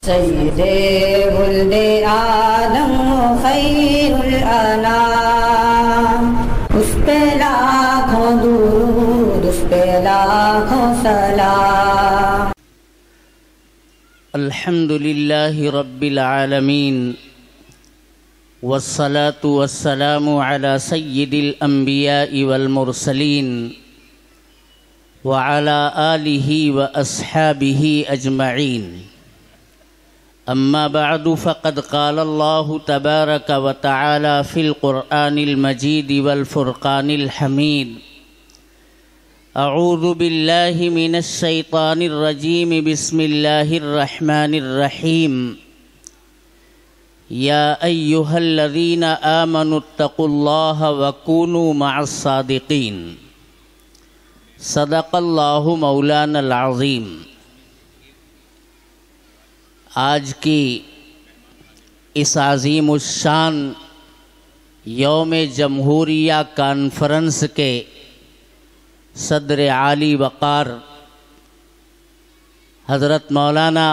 سید ولد آدم خیر الانام، اس پہ لاکھوں درود، اس پہ لاکھوں سلام۔ الحمد للہ رب العالمین، والصلاة والسلام على سید الانبیاء والمرسلین وعلى آلہ واصحابہ اجمعین۔ اما بعد فقد قال اللہ تبارک وتعالی فی القرآن المجید والفرقان الحمید۔ اعوذ باللہ من الشیطان الرجیم، بسم اللہ الرحمن الرحیم۔ یا ایہا الذین آمنوا اتقوا اللہ وکونوا مع الصادقین۔ صدق اللہ مولانا العظیم۔ آج کی اس عظیم الشان یوم جمہوریہ کانفرنس کے صدر عالی وقار حضرت مولانا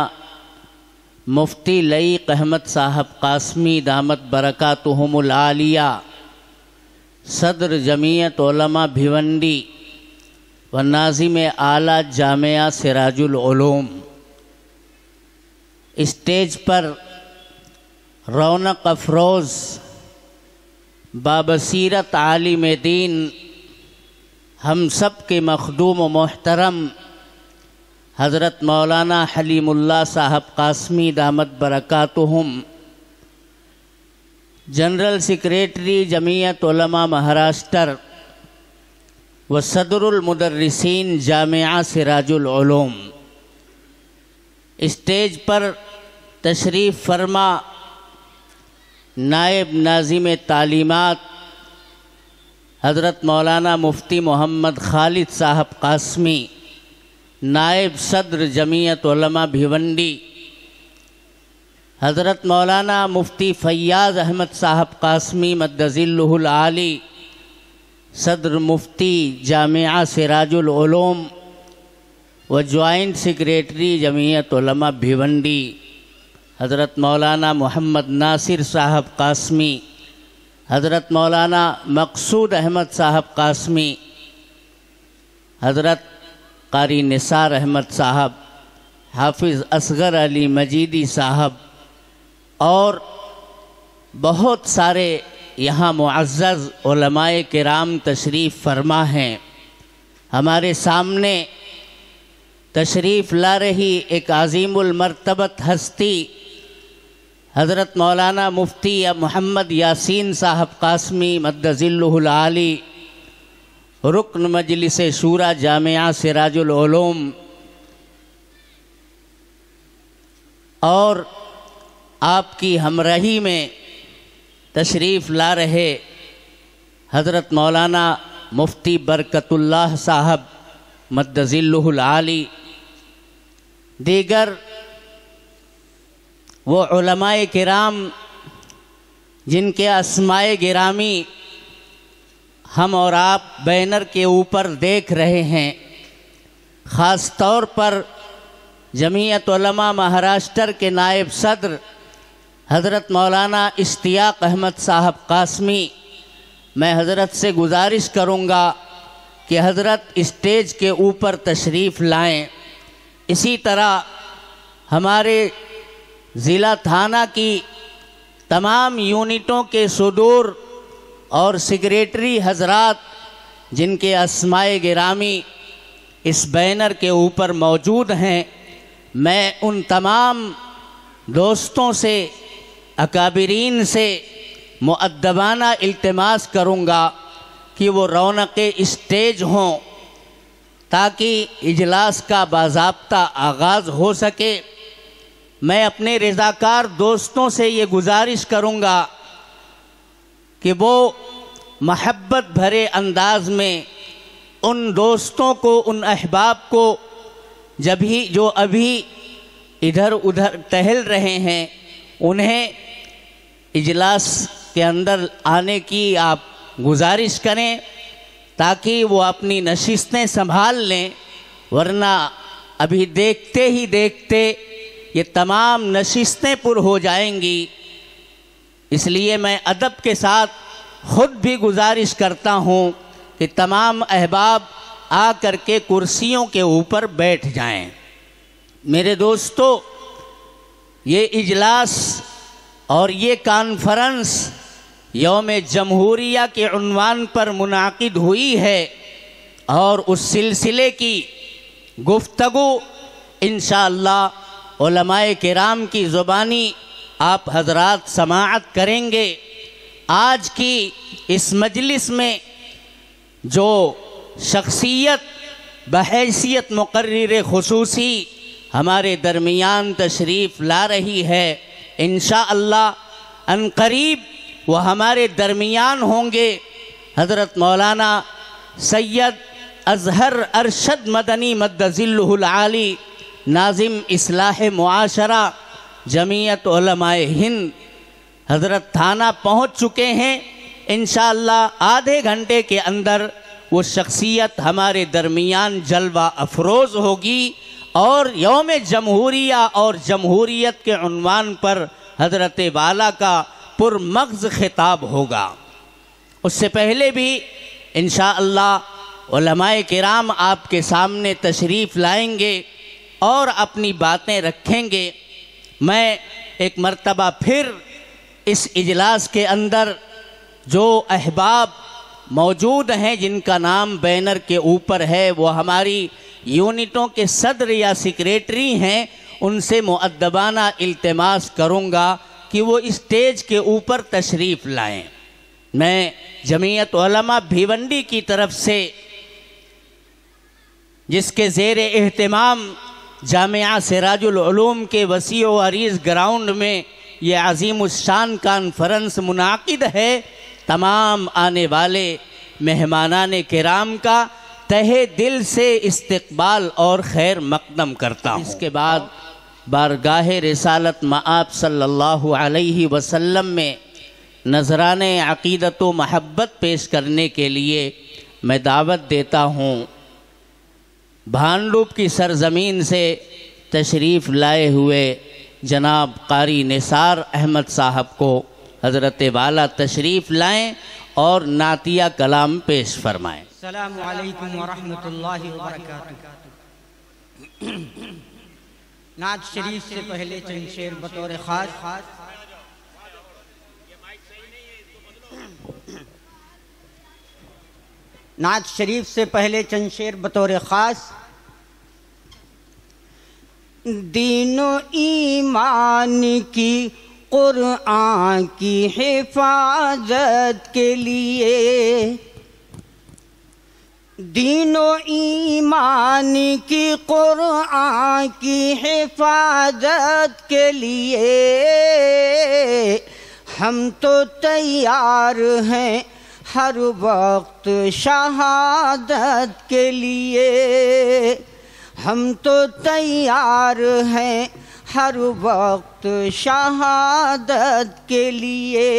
مفتی لعیق احمد صاحب قاسمی دامت برکاتہم العالیہ، صدر جمعیت علماء بھیونڈی و ناظم اعلیٰ جامعہ سراج العلوم، اسٹیج پر رونق افروز بابصیرت عالم دین، ہم سب کے مخدوم و محترم حضرت مولانا حلیم اللہ صاحب قاسمی دامت برکاتہم، جنرل سیکریٹری جمعیت علماء مہاراشٹر و صدر المدرسین جامعہ سراج العلوم، اسٹیج پر تشریف فرما نائب ناظم تعلیمات حضرت مولانا مفتی محمد خالد صاحب قاسمی، نائب صدر جمعیت علماء بھیونڈی، حضرت مولانا مفتی فیاض احمد صاحب قاسمی مد ظلہ العالی، صدر مفتی جامعہ سراج العلوم و جوائنٹ سیکریٹری جمعیت علماء بھیونڈی، حضرت مولانا محمد ناصر صاحب قاسمی، حضرت مولانا مقصود احمد صاحب قاسمی، حضرت قاری نثار احمد صاحب، حافظ اصغر علی مجیدی صاحب، اور بہت سارے یہاں معزز علماء کرام تشریف فرما ہیں۔ ہمارے سامنے تشریف لا رہی ایک عظیم المرتبت ہستی حضرت مولانا مفتی محمد یاسین صاحب قاسمی مد ظلہ العالی، رکن مجلس شورا جامعہ سراج العلوم، اور آپ کی ہمراہی میں تشریف لا رہے حضرت مولانا مفتی برکت اللہ صاحب مد ظلہ العالی، دیگر وہ علماء کرام جن کے اسماء گرامی ہم اور آپ بینر کے اوپر دیکھ رہے ہیں، خاص طور پر جمعیت علماء مہاراشٹر کے نائب صدر حضرت مولانا اشتیاق احمد صاحب قاسمی، میں حضرت سے گزارش کروں گا کہ حضرت اسٹیج کے اوپر تشریف لائیں۔ اسی طرح ہمارے ضلع تھانہ کی تمام یونٹوں کے صدور اور سیکریٹری حضرات جن کے اسماء گرامی اس بینر کے اوپر موجود ہیں، میں ان تمام دوستوں سے، اکابرین سے مؤدبانہ التماس کروں گا کہ وہ رونق اسٹیج ہوں تاکہ اجلاس کا باضابطہ آغاز ہو سکے۔ میں اپنے رضاکار دوستوں سے یہ گزارش کروں گا کہ وہ محبت بھرے انداز میں ان دوستوں کو، ان احباب کو جو ابھی ادھر ادھر ٹہل رہے ہیں، انہیں اجلاس کے اندر آنے کی آپ گزارش کریں تاکہ وہ اپنی نشستیں سنبھال لیں، ورنہ ابھی دیکھتے ہی دیکھتے یہ تمام نشستیں پر ہو جائیں گی۔ اس لیے میں ادب کے ساتھ خود بھی گزارش کرتا ہوں کہ تمام احباب آ کر کے کرسیوں کے اوپر بیٹھ جائیں۔ میرے دوستو، یہ اجلاس اور یہ کانفرنس یوم جمہوریہ کے عنوان پر منعقد ہوئی ہے، اور اس سلسلے کی گفتگو انشاءاللہ علماء کرام کی زبانی آپ حضرات سماعت کریں گے۔ آج کی اس مجلس میں جو شخصیت بحیثیت مقرر خصوصی ہمارے درمیان تشریف لا رہی ہے، انشاءاللہ ان قریب وہ ہمارے درمیان ہوں گے۔ حضرت مولانا سید اظہر ارشد مدنی مد ظلہ العالی، ناظم اصلاح معاشرہ جمعیت علماء ہند، حضرت تھانہ پہنچ چکے ہیں۔ انشاءاللہ آدھے گھنٹے کے اندر وہ شخصیت ہمارے درمیان جلوہ افروز ہوگی، اور یوم جمہوریہ اور جمہوریت کے عنوان پر حضرت والا کا پرمغز خطاب ہوگا۔ اس سے پہلے بھی انشاءاللہ علماء کرام آپ کے سامنے تشریف لائیں گے اور اپنی باتیں رکھیں گے۔ میں ایک مرتبہ پھر اس اجلاس کے اندر جو احباب موجود ہیں جن کا نام بینر کے اوپر ہے، وہ ہماری یونٹوں کے صدر یا سیکریٹری ہیں، ان سے مؤدبانہ التماس کروں گا کہ وہ اسٹیج کے اوپر تشریف لائیں۔ میں جمعیت علماء بھیونڈی کی طرف سے، جس کے زیر اہتمام جامعہ سراج العلوم کے وسیع و عریض گراؤنڈ میں یہ عظیم الشان کانفرنس منعقد ہے، تمام آنے والے مہمانان کرام کا تہہ دل سے استقبال اور خیر مقدم کرتا ہوں۔ اس کے بعد بارگاہ رسالت مآب صلی اللہ علیہ وسلم میں نذران عقیدت و محبت پیش کرنے کے لیے میں دعوت دیتا ہوں بھانڈوپ کی سرزمین سے تشریف لائے ہوئے جناب قاری نثار احمد صاحب کو۔ حضرت والا تشریف لائیں اور نعتیہ کلام پیش فرمائیں۔ السلام علیکم ورحمۃ اللہ وبرکاتہ۔ نعت شریف سے پہلے چند شعر بطور خاص نعت شریف سے پہلے چند شعر بطور خاص۔ دین و ایمان کی قرآن کی حفاظت کے لیے، دین و ایمان کی قرآن کی حفاظت کے لیے ہم تو تیار ہیں ہر وقت شہادت کے لیے، ہم تو تیار ہیں ہر وقت شہادت کے لیے۔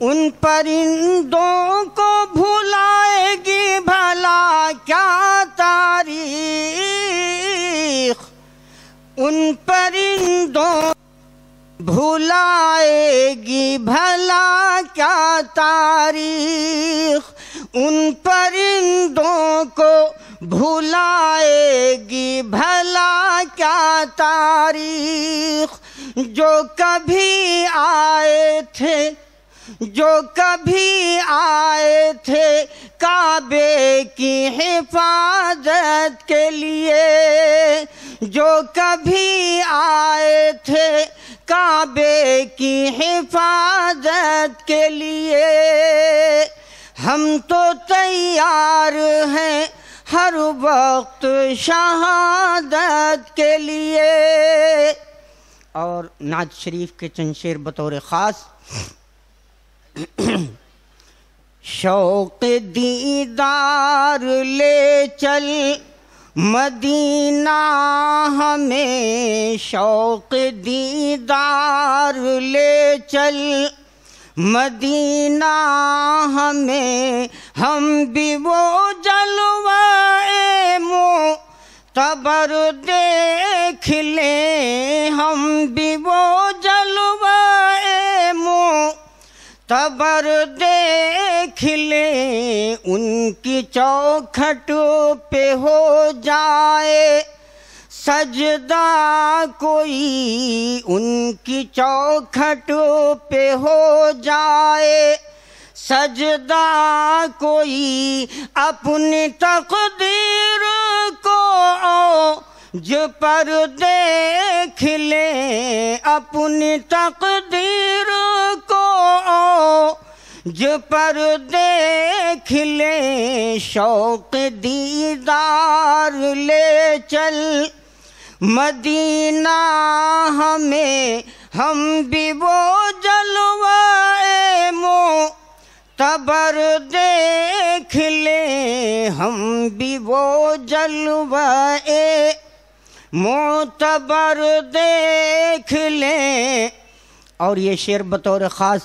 ان پرندوں کو بھلائے گی بھلا کیا تاریخ، ان پرندوں بھلائے گی بھلا کیا تاریخ، ان پرندوں کو بھلائے گی بھلا کیا تاریخ، جو کبھی آئے تھے، جو کبھی آئے تھے کعبے کی حفاظت کے لیے، جو کبھی آئے تھے کعبے کی حفاظت کے لیے، ہم تو تیار ہیں ہر وقت شہادت کے لیے۔ اور نعت شریف کے چند شعر بطور خاص۔ شوق دیدار لے چل مدینہ ہمیں، شوق دیدار لے چل مدینہ ہمیں، ہم بھی وہ جلوہ معتبر دیکھ لیں ہم بھی وہ جلوہ معتبر دیکھ لیں، ان کی چوکھٹ پہ ہو جائے سجدہ کوئی، ان کی چوکھٹ پہ ہو جائے سجدہ کوئی، اپنی تقدیر کو اوج پر دیکھ لیں، اپنی تقدیر کو اوج پر دیکھ لیں، شوق دیدار لے چل مدینہ ہمیں، ہم بھی وہ جلوہ معتبر دیکھ لیں، ہم بھی وہ جلوہ معتبر دیکھ لیں۔ اور یہ شعر بطور خاص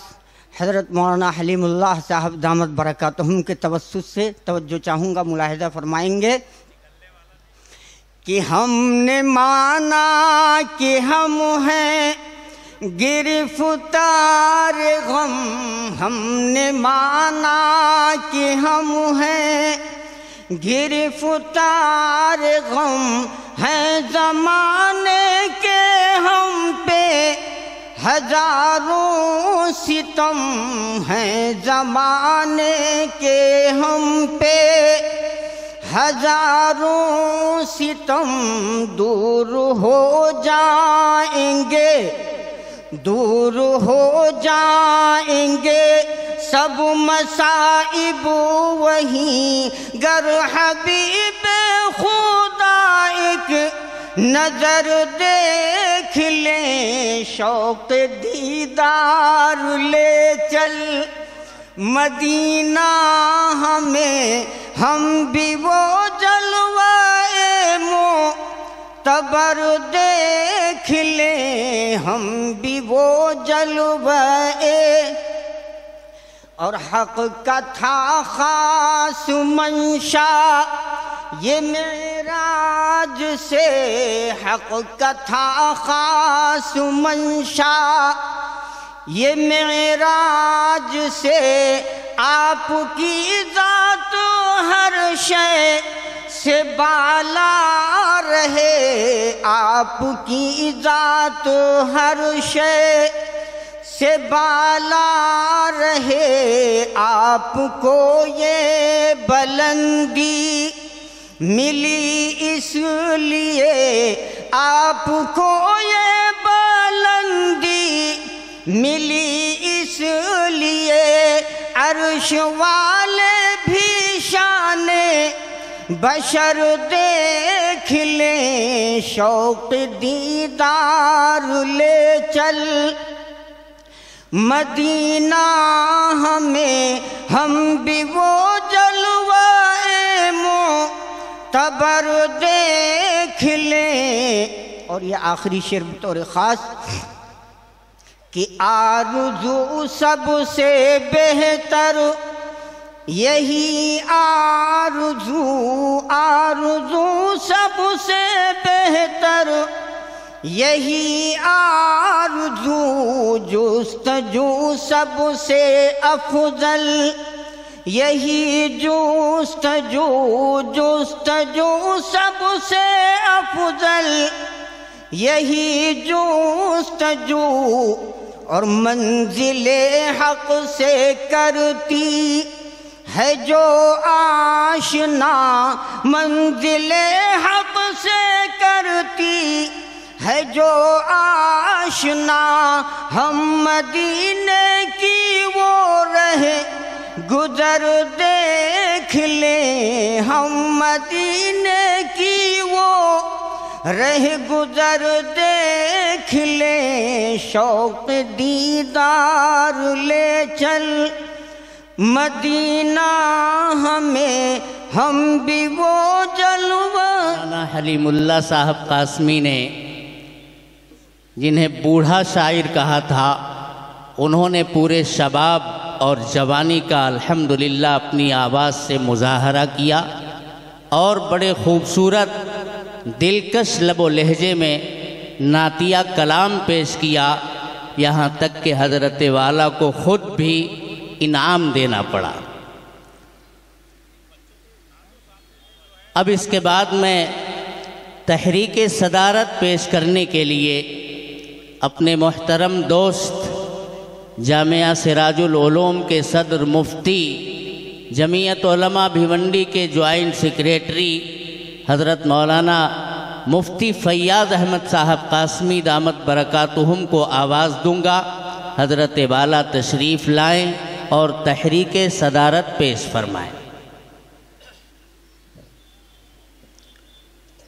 حضرت مولانا حلیم اللہ صاحب دامت برکاتہم کے توسط سے توجہ چاہوں گا، ملاحظہ فرمائیں گے کہ ہم نے مانا کہ ہم ہیں گرفتار غم، ہم نے مانا کہ ہم ہیں گرفتار غم، ہیں زمانے کے ہم پہ ہزاروں ستم، ہیں زمانے کے ہم پہ ہزاروں ستم، دور ہو جائیں گے دور ہو جائیں گے سب مصائب وہیں، گر حبیب خدا ایک نظر دیکھ لیں، شوق دیدار لے چل مدینہ ہمیں، ہم بھی وہ جلوہ معتبر دیکھ لیں، ہم بھی وہ جلوہ۔ اور حق کا تھا خاص منشا یہ معراج سے، حق کا تھا خاص منشا یہ معراج سے، آپ کی ذات ہر شے سے بالا رہے، آپ کی ذات ہر شے سے بالا رہے، آپ کو یہ بلندی ملی اس لیے، آپ کو یہ بلندی ملی اس لیے، عرش والے بھی شان بشر دیکھ لیں، شوق دیدار لے چل مدینہ ہمیں، ہم بھی وہ جلوہ معتبر دیکھ لیں۔ اور یہ آخری شعر بطور خاص کہ آرزو سب سے بہتر یہی آرزو، آرزو سب سے بہتر یہی آرزو، جستجو سب سے افضل یہی جستجو، جستجو سب سے افضل یہی جستجو، اور منزل حق سے کرتی ہے جو آشنا، منزل حق سے کرتی ہے جو آشنا، ہم مدینے کی وہ رہے گزر دیکھ لیں، ہم مدینے کی وہ رہ گزر دیکھ لیں، شوق دیدار لے چل مدینہ ہمیں، ہم بھی وہ جلوہ۔ مولانا حلیم اللہ صاحب قاسمی نے جنہیں بوڑھا شاعر کہا تھا، انہوں نے پورے شباب اور جوانی کا الحمدللہ اپنی آواز سے مظاہرہ کیا، اور بڑے خوبصورت دلکش لب و لہجے میں نعتیہ کلام پیش کیا، یہاں تک کہ حضرت والا کو خود بھی انعام دینا پڑا۔ اب اس کے بعد میں تحریک صدارت پیش کرنے کے لیے اپنے محترم دوست جامعہ سراج العلوم کے صدر مفتی، جمعیت علماء بھیونڈی کے جوائنٹ سیکریٹری حضرت مولانا مفتی فیاض احمد صاحب قاسمی دامت برکاتہم کو آواز دوں گا۔ حضرت والا تشریف لائیں اور تحریک صدارت پیش فرمائیں۔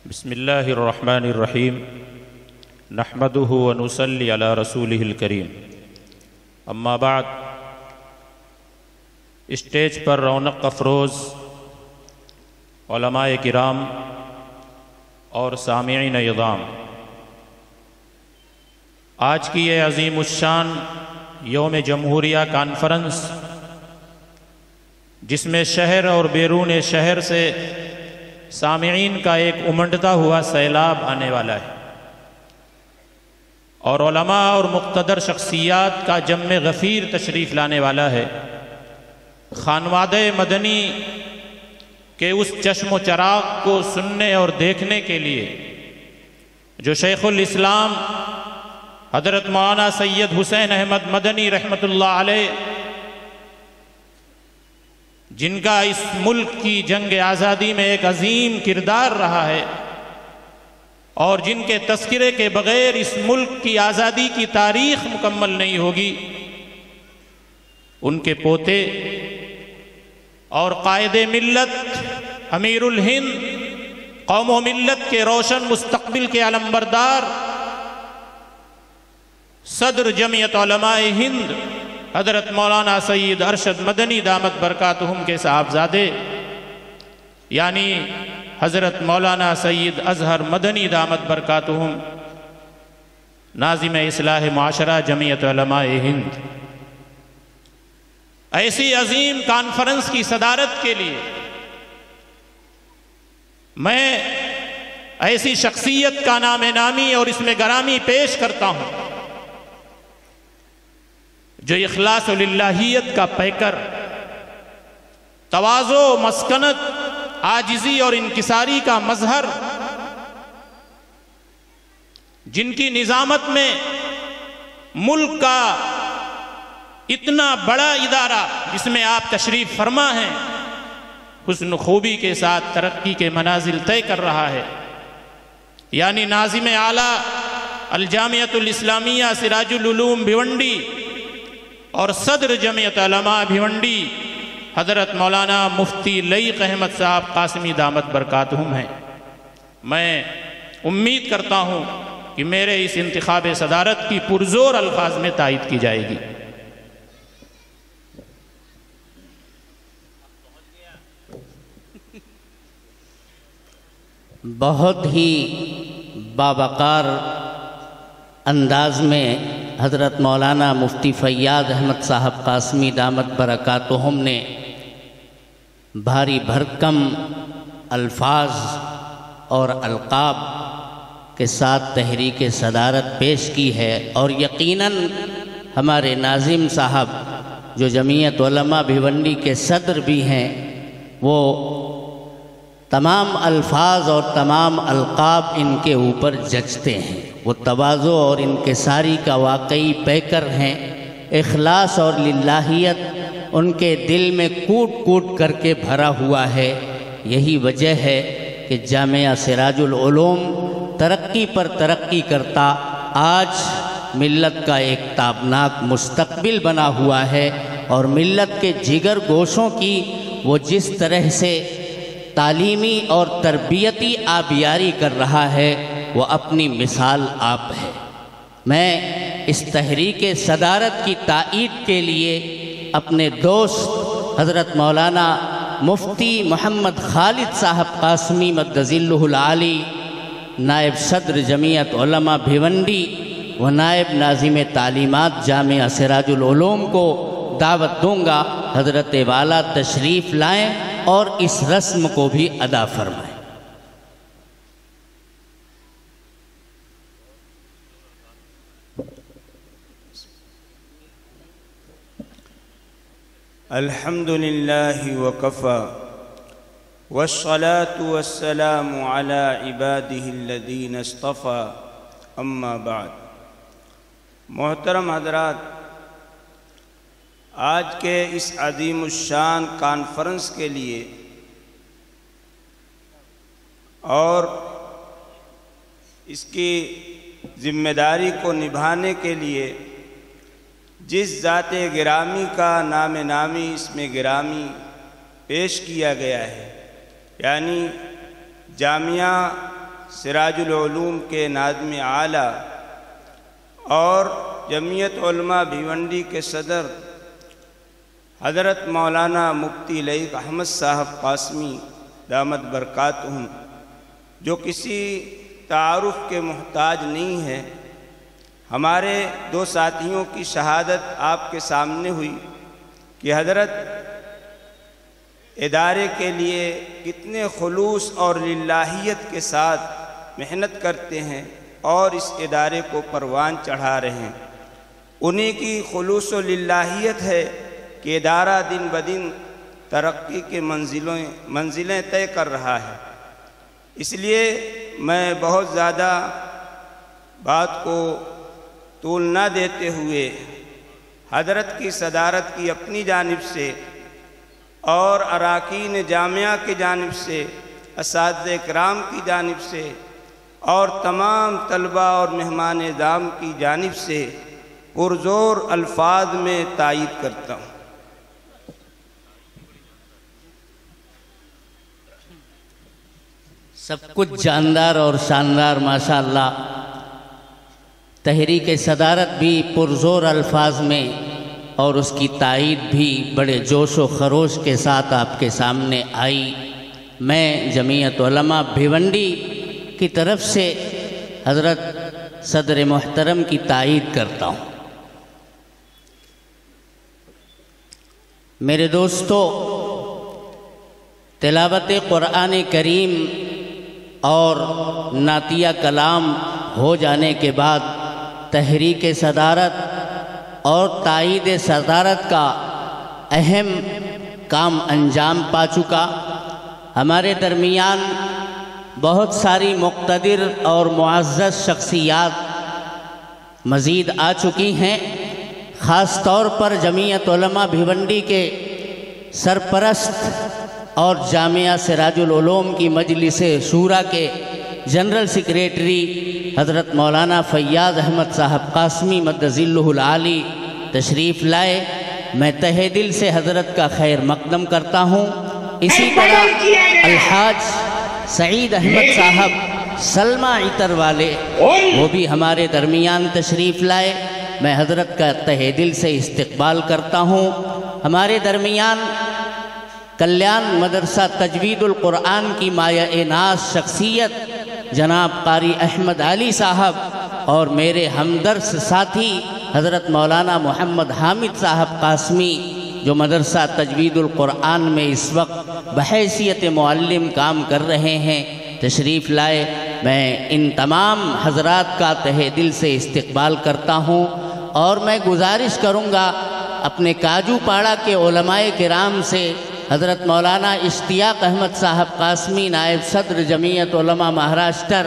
بسم اللہ الرحمن الرحیم، نحمدہ ونصلی علی رسولہ الکریم، اما بعد۔ اسٹیج پر رونق افروز علماء کرام اور سامعین عظام، آج کی یہ عظیم الشان یوم جمہوریہ کانفرنس، جس میں شہر اور بیرون شہر سے سامعین کا ایک امنڈتا ہوا سیلاب آنے والا ہے، اور علماء اور مقتدر شخصیات کا جم غفیر تشریف لانے والا ہے، خانوادہ مدنی کہ اس چشم و چراغ کو سننے اور دیکھنے کے لیے جو شیخ الاسلام حضرت مولانا سید حسین احمد مدنی رحمۃ اللہ علیہ، جن کا اس ملک کی جنگ آزادی میں ایک عظیم کردار رہا ہے، اور جن کے تذکرے کے بغیر اس ملک کی آزادی کی تاریخ مکمل نہیں ہوگی، ان کے پوتے اور قائد ملت، امیر الہند، قوم و ملت کے روشن مستقبل کے علمبردار، صدر جمعیت علماء ہند حضرت مولانا سید ارشد مدنی دامت برکاتہم کے صاحبزادے، یعنی حضرت مولانا سید اظہر مدنی دامت برکاتہم، ناظم اصلاح معاشرہ جمعیت علماء ہند، ایسی عظیم کانفرنس کی صدارت کے لیے میں ایسی شخصیت کا نام نامی اور اس میں گرامی پیش کرتا ہوں جو اخلاص و للہیت کا پیکر، تواضع، مسکنت، عاجزی اور انکساری کا مظہر، جن کی نظامت میں ملک کا اتنا بڑا ادارہ جس میں آپ تشریف فرما ہیں حسن خوبی کے ساتھ ترقی کے منازل طے کر رہا ہے، یعنی ناظم اعلیٰ الجامعۃ الاسلامیہ سراج العلوم بھیونڈی اور صدر جمعیت علماء بھیونڈی حضرت مولانا مفتی لعیق احمد صاحب قاسمی دامت برکاتہم ہیں۔ میں امید کرتا ہوں کہ میرے اس انتخاب صدارت کی پرزور الفاظ میں تائید کی جائے گی۔ بہت ہی باوقار انداز میں حضرت مولانا مفتی فیاض احمد صاحب قاسمی دامت برکاتہم نے بھاری بھرکم الفاظ اور القاب کے ساتھ تحریک صدارت پیش کی ہے، اور یقیناً ہمارے ناظم صاحب جو جمعیت علماء بھیونڈی کے صدر بھی ہیں، وہ تمام الفاظ اور تمام القاب ان کے اوپر جچتے ہیں۔ وہ تواضع اور انکساری کا واقعی پیکر ہیں، اخلاص اور للہیت ان کے دل میں کوٹ کوٹ کر کے بھرا ہوا ہے۔ یہی وجہ ہے کہ جامعہ سراج العلوم ترقی پر ترقی کرتا آج ملت کا ایک تابناک مستقبل بنا ہوا ہے، اور ملت کے جگر گوشوں کی وہ جس طرح سے تعلیمی اور تربیتی آبیاری کر رہا ہے وہ اپنی مثال آپ ہے۔ میں اس تحریک صدارت کی تائید کے لیے اپنے دوست حضرت مولانا مفتی محمد خالد صاحب قاسمی مد ظلہ العالی، نائب صدر جمعیت علماء بھیونڈی و نائب ناظم تعلیمات جامعہ سراج العلوم کو دعوت دوں گا، حضرت والا تشریف لائیں اور اس رسم کو بھی ادا فرمائیں۔ الحمد للہ وکفى والصلاة والسلام على عباده الذین اصطفى اما بعد۔ محترم حضرات، آج کے اس عظیم الشان کانفرنس کے لیے اور اس کی ذمہ داری کو نبھانے کے لیے جس ذات گرامی کا نام نامی اس میں گرامی پیش کیا گیا ہے، یعنی جامعہ سراج العلوم کے ناظم اعلیٰ اور جمعیت علماء بھیونڈی کے صدر حضرت مولانا مفتی لائق احمد صاحب قاسمی دامت برکاتہم، جو کسی تعارف کے محتاج نہیں ہے، ہمارے دو ساتھیوں کی شہادت آپ کے سامنے ہوئی کہ حضرت ادارے کے لیے کتنے خلوص اور للہیت کے ساتھ محنت کرتے ہیں اور اس ادارے کو پروان چڑھا رہے ہیں۔ انہی کی خلوص و للہیت ہے کہ ادارہ دن بدن ترقی کے منزلیں طے کر رہا ہے۔ اس لیے میں بہت زیادہ بات کو طول نہ دیتے ہوئے حضرت کی صدارت کی اپنی جانب سے اور اراکین جامعہ کی جانب سے، اساتذہ کرام کی جانب سے اور تمام طلباء اور مہمان اعظام کی جانب سے پرزور الفاظ میں تائید کرتا ہوں۔ سب کچھ جاندار اور شاندار ماشاءاللہ، تحریک صدارت بھی پرزور الفاظ میں اور اس کی تائید بھی بڑے جوش و خروش کے ساتھ آپ کے سامنے آئی۔ میں جمعیت علماء بھیونڈی کی طرف سے حضرت صدر محترم کی تائید کرتا ہوں۔ میرے دوستو، تلاوت قرآن کریم اور نعتیہ کلام ہو جانے کے بعد تحریک صدارت اور تائید صدارت کا اہم کام انجام پا چکا۔ ہمارے درمیان بہت ساری مقتدر اور معزز شخصیات مزید آ چکی ہیں۔ خاص طور پر جمعیت علماء بھیونڈی کے سرپرست اور جامعہ سراج العلوم کی مجلس شورا کے جنرل سیکریٹری حضرت مولانا فیاض احمد صاحب قاسمی مدظلہ العالی تشریف لائے۔ میں تہہ دل سے حضرت کا خیر مقدم کرتا ہوں۔ اسی طرح الحاج سعید احمد صاحب سلمہ عطر والے، وہ بھی ہمارے درمیان تشریف لائے۔ میں حضرت کا تہہ دل سے استقبال کرتا ہوں۔ ہمارے درمیان کلیان مدرسہ تجوید القرآن کی مایہ ناز شخصیت جناب قاری احمد علی صاحب اور میرے ہمدرس ساتھی حضرت مولانا محمد حامد صاحب قاسمی، جو مدرسہ تجوید القرآن میں اس وقت بحیثیت معلم کام کر رہے ہیں، تشریف لائے۔ میں ان تمام حضرات کا تہہ دل سے استقبال کرتا ہوں اور میں گزارش کروں گا اپنے کاجو پاڑا کے علماء کرام سے، حضرت مولانا اشتیاق احمد صاحب قاسمی نائب صدر جمعیت علماء مہاراشٹر،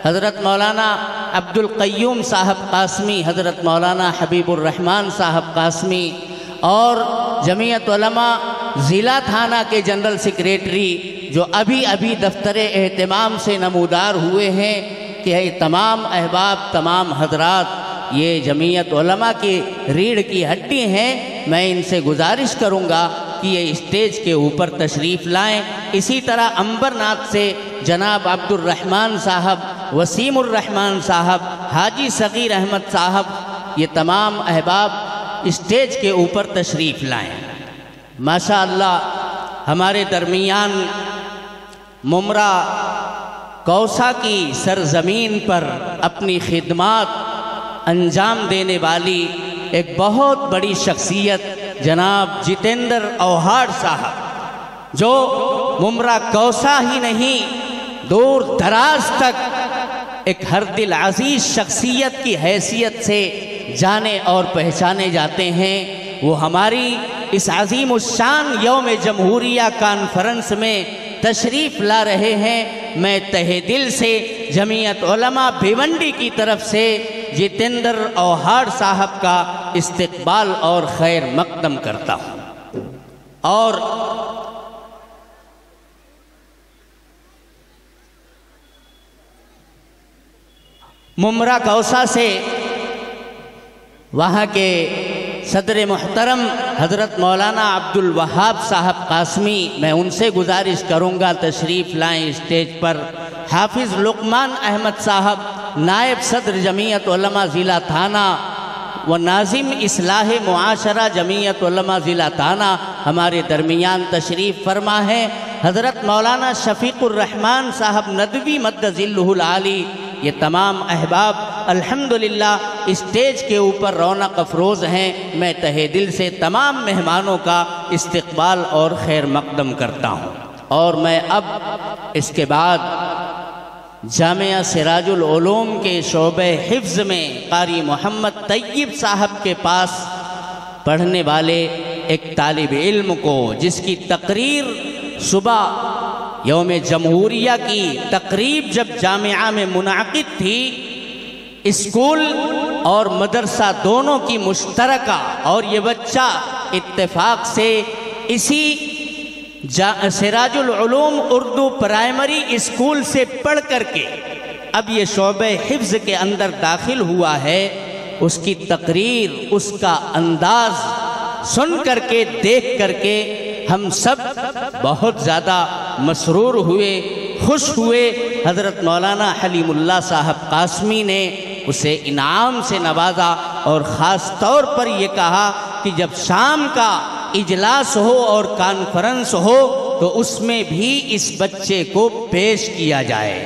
حضرت مولانا عبد القیوم صاحب قاسمی، حضرت مولانا حبیب الرحمن صاحب قاسمی اور جمعیت علماء ضلع تھانہ کے جنرل سیکریٹری، جو ابھی دفتر اہتمام سے نمودار ہوئے ہیں کہ یہ تمام احباب، تمام حضرات یہ جمعیت علماء کی ریڑھ کی ہڈی ہیں۔ میں ان سے گزارش کروں گا کہ یہ اسٹیج کے اوپر تشریف لائیں۔ اسی طرح امبرناتھ سے جناب عبد الرحمن صاحب، وسیم الرحمن صاحب، حاجی صغیر احمد صاحب، یہ تمام احباب اسٹیج کے اوپر تشریف لائیں۔ ماشاءاللہ ہمارے درمیان ممرا کوسا کی سرزمین پر اپنی خدمات انجام دینے والی ایک بہت بڑی شخصیت جناب جتیندر اوہاڑ صاحب، جو ممرا کوسا ہی نہیں دور دراز تک ایک ہر دل عزیز شخصیت کی حیثیت سے جانے اور پہچانے جاتے ہیں۔ وہ ہماری اس عظیم الشان یوم جمہوریہ کانفرنس میں تشریف لا رہے ہیں، میں تہہ دل سے جمعیت علماء بھیونڈی کی طرف سے جتیندر اوہاڑ صاحب کا استقبال اور خیر مقدم کرتا ہوں۔ اور ممرہ کوسہ سے وہاں کے صدر محترم حضرت مولانا عبدالوہاب صاحب قاسمی، میں ان سے گزارش کروں گا تشریف لائیں اسٹیج پر۔ حافظ لقمان احمد صاحب نائب صدر جمعیت علماء ضلع تھانہ و ناظم اصلاح معاشرہ جمعیت علماء ضلع تھانہ ہمارے درمیان تشریف فرما ہے۔ حضرت مولانا شفیق الرحمن صاحب ندوی مد ظلہ العالی، یہ تمام احباب الحمدللہ اسٹیج کے اوپر رونق افروز ہیں۔ میں تہہ دل سے تمام مہمانوں کا استقبال اور خیر مقدم کرتا ہوں۔ اور میں اب اس کے بعد جامعہ سراج العلوم کے شعبہ حفظ میں قاری محمد طیب صاحب کے پاس پڑھنے والے ایک طالب علم کو، جس کی تقریر صبح یوم جمہوریہ کی تقریب جب جامعہ میں منعقد تھی، اسکول اور مدرسہ دونوں کی مشترکہ، اور یہ بچہ اتفاق سے اسی سراج العلوم اردو پرائمری اسکول سے پڑھ کر کے اب یہ شعبہ حفظ کے اندر داخل ہوا ہے، اس کی تقریر، اس کا انداز سن کر کے، دیکھ کر کے ہم سب بہت زیادہ مسرور ہوئے، خوش ہوئے۔ حضرت مولانا حلیم اللہ صاحب قاسمی نے اسے انعام سے نوازا، اور خاص طور پر یہ کہا کہ جب شام کا اجلاس ہو اور کانفرنس ہو تو اس میں بھی اس بچے کو پیش کیا جائے،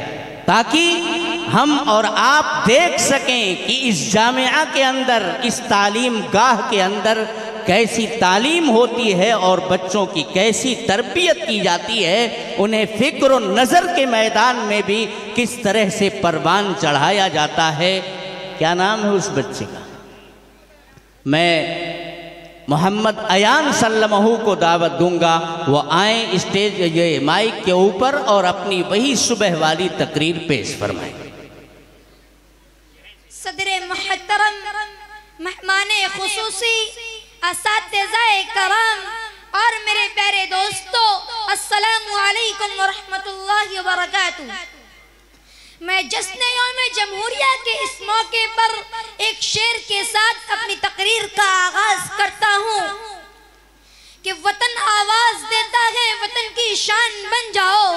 تاکہ ہم اور آپ دیکھ سکیں کہ اس جامعہ کے اندر، اس تعلیم گاہ کے اندر کیسی تعلیم ہوتی ہے اور بچوں کی کیسی تربیت کی جاتی ہے، انہیں فکر و نظر کے میدان میں بھی کس طرح سے پروان چڑھایا جاتا ہے۔ کیا نام ہے اس بچے کا؟ میں محمد ایان سلمہ کو دعوت دوں گا، وہ آئیں اسٹیج یہ مائک کے اوپر اور اپنی وہی صبح والی تقریر پیش فرمائیں۔ صدر محترم، مہمان خصوصی، اساتذہ کرام اور میرے پیارے دوستو، السلام علیکم ورحمۃ اللہ وبرکاتہ۔ میں جشن یوم جمہوریہ کے اس موقع پر ایک شعر کے ساتھ اپنی تقریر کا آغاز کرتا ہوں کہ وطن آواز دیتا ہے وطن کی شان بن جاؤ،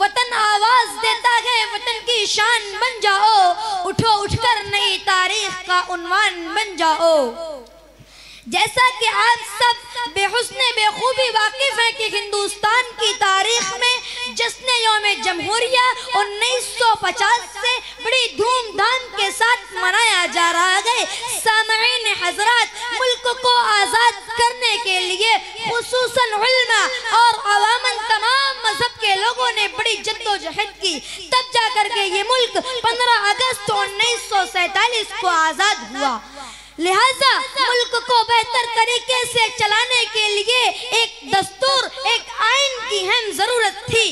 وطن آواز دیتا ہے وطن کی شان بن جاؤ، اٹھو اٹھ کر نئی تاریخ کا عنوان بن جاؤ۔ جیسا کہ آپ سب بے حسن بے خوبی واقف ہیں کہ ہندوستان کی تاریخ میں جشن یوم جمہوریہ 1950 سے بڑی دھوم دھام کے ساتھ منایا جا رہا ہے۔ سامعین حضرات، ملک کو آزاد کرنے کے لیے خصوصاً علماء اور عواماً تمام مذہب کے لوگوں نے بڑی جد و جہد کی، تب جا کر کے یہ ملک 15 اگست 1947 کو آزاد ہوا۔ لہٰذا ملک کو بہتر طریقے سے چلانے کے لیے ایک دستور، ایک آئین کی ہم ضرورت تھی،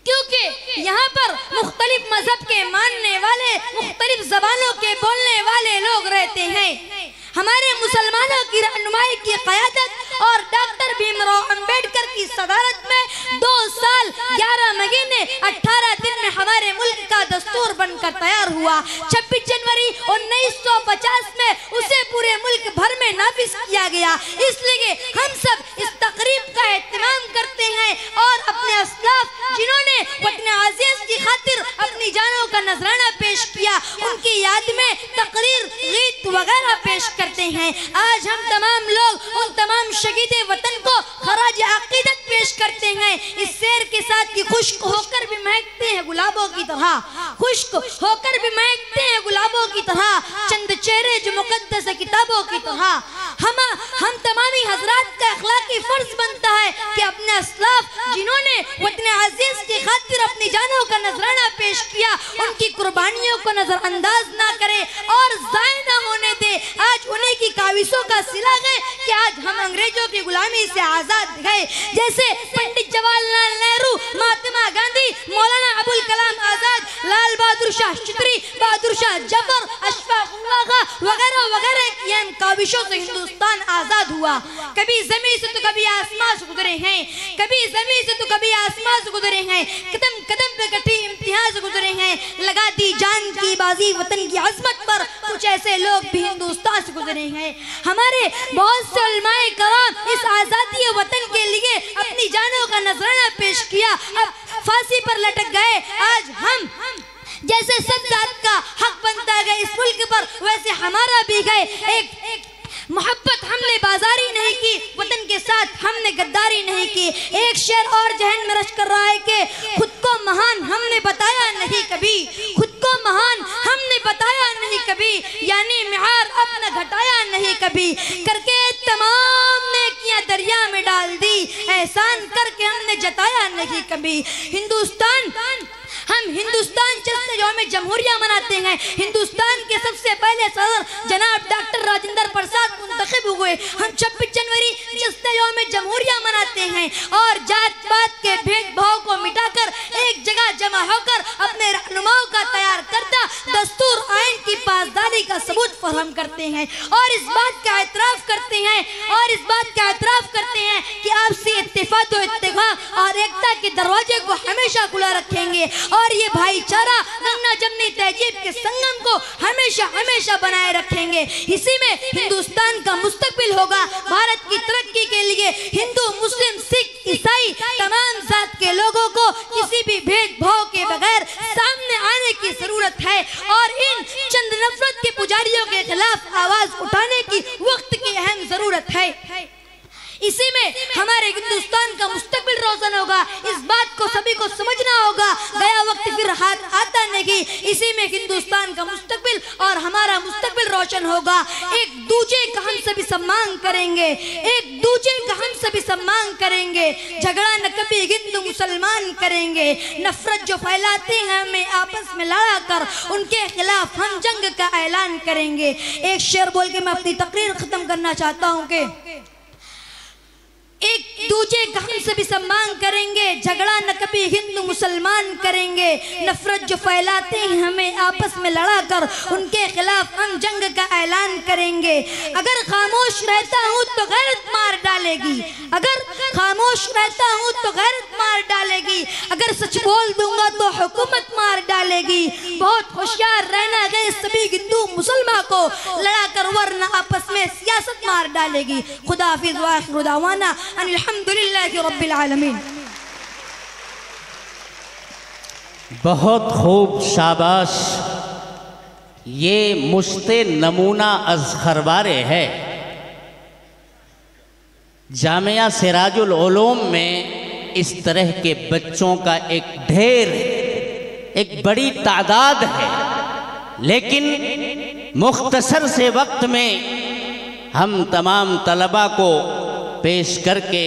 کیونکہ یہاں پر مختلف مذہب کے ماننے والے، مختلف زبانوں کے بولنے والے لوگ رہتے ہیں۔ ہمارے مسلمانوں کی رہنمائی کی قیادت اور ڈاکٹر بھیم راؤ امبیڈکر کی صدارت میں 2 سال 11 مہینے 18 دن میں ہمارے ملک کا دستور بن کر تیار ہوا۔ 26 جنوری 1950 میں اسے پورے ملک بھر میں نافذ کیا گیا۔ اس لیے ہم سب اس تقریب کا اہتمام کرتے ہیں اور اپنے اسلاف جنہوں نے وطن عزیز کی خاطر اپنی جانوں کا نذرانہ پیش کیا، ان کی یاد میں تقریر، گیت وغیرہ پیش کرتے ہیں۔ آج ہم تمام لوگ ان تمام شہید وطن کو خراج عقیدت پیش کرتے ہیں۔ اس شعر کے ساتھ خشک ہو کر بھی مہکتے ہیں گلابوں کی طرح، خشک ہو کر بھی مہکتے ہیں گلابوں کی طرح، چند چہرے جو مقدس کتابوں کی طرح۔ ہم تمامی حضرات کا اخلاقی فرض بنتا ہے کہ اپنے اسلاف جنہوں نے وطن عزیز کی خاطر اپنی جانوں کا نذرانہ پیش کیا، ان کی قربانیوں کو نظر انداز نہ کرے اور ضائع نہ ہونے دے۔ آج انہیں کی کاوشوں کا صلہ ہے کہ آج ہم انگریزوں کی غلامی سے آزاد گئے. جیسے پنڈت جواہر لال نہرو، مہاتما گاندھی، مولانا ابوالکلام آزاد، لال بہادر شاستری، بہادر شاہ ظفر، اشفاق اللہ خان وغیرہ وغیرہ کی ان کاوشوں سے ہندوستان آزاد ہوا. کبھی زمین سے تو کبھی آسمان سے گزرے ہیں، کبھی زمین سے تو کبھی آسمان سے گزرے ہیں، قدم قدم پہ کٹھی امتحان سے گزرے ہیں. لگا دی جان کی بازی وطن کی عظمت پر، کچھ ایسے لوگ بھی ہندوستان سے گزرے ہیں. ہمارے بہت سے علماء کرام اس آزادی وطن کے لیے اپنی جانوں کا نذرانہ پیش کیا، اب پھانسی پر لٹک گئے. آج ہم جیسے سب ذات کا حق بنتا ہے اس ملک پر، ویسے ہمارا بھی گئے. ایک محبت ہم نے بازاری نہیں کی، وطن کے ساتھ ہم نے غداری نہیں کی. ایک شعر اور ذہن میں رچ کر رہا ہے کہ خود کو مہان ہم نے بتایا نہیں کبھی، خود کو مہان ہم نے بتایا نہیں کبھی، یعنی معیار اپنا گھٹایا نہیں کبھی. کر کے تمام نیکیاں دریا میں ڈال دی، احسان کر کے ہم نے جتایا نہیں کبھی. ہم ہندوستان جشن یوم جمہوریہ مناتے ہیں. ہندوستان کے سب سے پہلے صدر جناب ڈاکٹر راجندر پرساد منتخب ہوئے. ہم 26 جنوری جشن یوم جمہوریہ مناتے ہیں اور جات پات کے بھید بھاؤ کو مٹا کر ایک جگہ جمع ہو کر اپنے رہنماؤں کا تیار کردہ دستور آئین کی پاسداری کا ثبوت فراہم کرتے ہیں اور اس بات کا اعتراف کرتے ہیں کہ آپسی اتفاق و اتفاق اور ایکتا کے دروازے کو ہمیشہ کھلا رکھیں گے اور یہ بھائی چارہ گنگنا جمنی تہذیب کے سنگم کو ہمیشہ بنائے رکھیں گے. اسی میں ہندوستان کا مستقبل ہوگا. بھارت کی ترقی کے لیے ہندو، مسلم، سکھ، عیسائی تمام ذات کے لوگوں کو کسی بھی بھید بھاؤ کے بغیر سامنے آنے کی ضرورت ہے اور ان چند نفرت کے پجاریوں کے خلاف آواز اٹھانے کی وقت کی اہم ضرورت ہے. اسی میں ہمارے ہندوستان کا مستقبل روشن ہوگا. اس بات کو سبھی کو سمجھنا ہوگا، گیا وقت پھر ہاتھ آتا نہیں. اسی میں ہندوستان کا مستقبل اور ہمارا مستقبل روشن ہوگا. ایک دوسرے کا ہم سبھی سمان کریں گے، جھگڑا نہ کبھی ہندو مسلمان کریں گے. نفرت جو پھیلاتے ہیں ہمیں آپس میں لڑا کر ان کے خلاف ہم جنگ کا اعلان کریں گے. ایک شعر بول کے میں اپنی تقریر ختم کرنا چاہتا ہوں کہ ایک دوسرے کا ہم سبھی سمان کریں گے، جھگڑا نہ کبھی ہندو مسلمان کریں گے. نفرت جو پھیلاتے ہیں ہمیں آپس میں لڑا کر ان کے خلاف ہم جنگ کا اعلان کریں گے. اگر خاموش رہتا ہوں تو غیرت مار ڈالے گی، اگر سچ بول دوں گا تو حکومت مار ڈالے گی. بہت ہوشیار رہنا ہے سبھی ہندو مسلمان کو لڑا کر، ورنہ آپس میں سیاست مار ڈالے گی. خدا حافظ وآخر دعوانا الحمدللہ رب العالمین. بہت خوب، شاباش. یہ مشت نمونہ از خروارے ہے. جامعہ سراج العلوم میں اس طرح کے بچوں کا ایک ڈھیر، ایک بڑی تعداد ہے، لیکن مختصر سے وقت میں ہم تمام طلباء کو پیش کر کے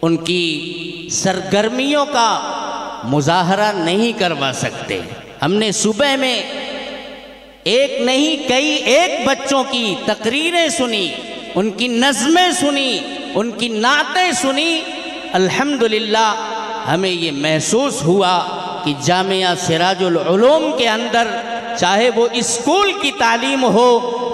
ان کی سرگرمیوں کا مظاہرہ نہیں کروا سکتے. ہم نے صبح میں ایک نہیں کئی ایک بچوں کی تقریریں سنی، ان کی نظمیں سنی، ان کی نعتیں سنی. الحمدللہ ہمیں یہ محسوس ہوا کہ جامعہ سراج العلوم کے اندر چاہے وہ اسکول کی تعلیم ہو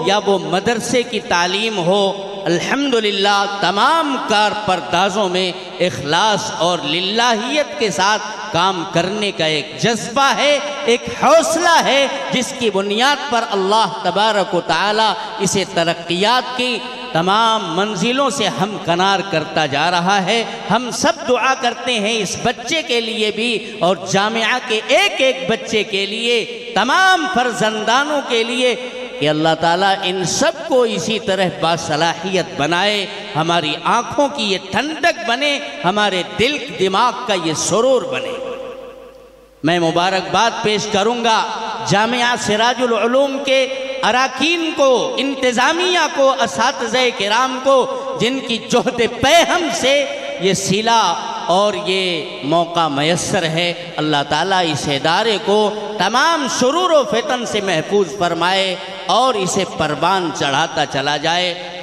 یا وہ مدرسے کی تعلیم ہو، الحمدللہ تمام کارپردازوں میں اخلاص اور للہیت کے ساتھ کام کرنے کا ایک جذبہ ہے، ایک حوصلہ ہے، جس کی بنیاد پر اللہ تبارک و تعالی اسے ترقیات کی تمام منزلوں سے ہمکنار کرتا جا رہا ہے. ہم سب دعا کرتے ہیں اس بچے کے لیے بھی اور جامعہ کے ایک ایک بچے کے لیے، تمام فرزندانوں کے لیے، کہ اللہ تعالیٰ ان سب کو اسی طرح باصلاحیت بنائے، ہماری آنکھوں کی یہ ٹھنڈک بنے، ہمارے دل دماغ کا یہ سرور بنے. میں مبارکباد پیش کروں گا جامعہ سراج العلوم کے اراکین کو، انتظامیہ کو، اساتذہ کرام کو، جن کی جہد پیہم سے یہ صلہ اور یہ موقع میسر ہے. اللہ تعالیٰ اس ادارے کو تمام شرور و فتن سے محفوظ فرمائے. اور اسے پروان چڑھاتا چلا جائے۔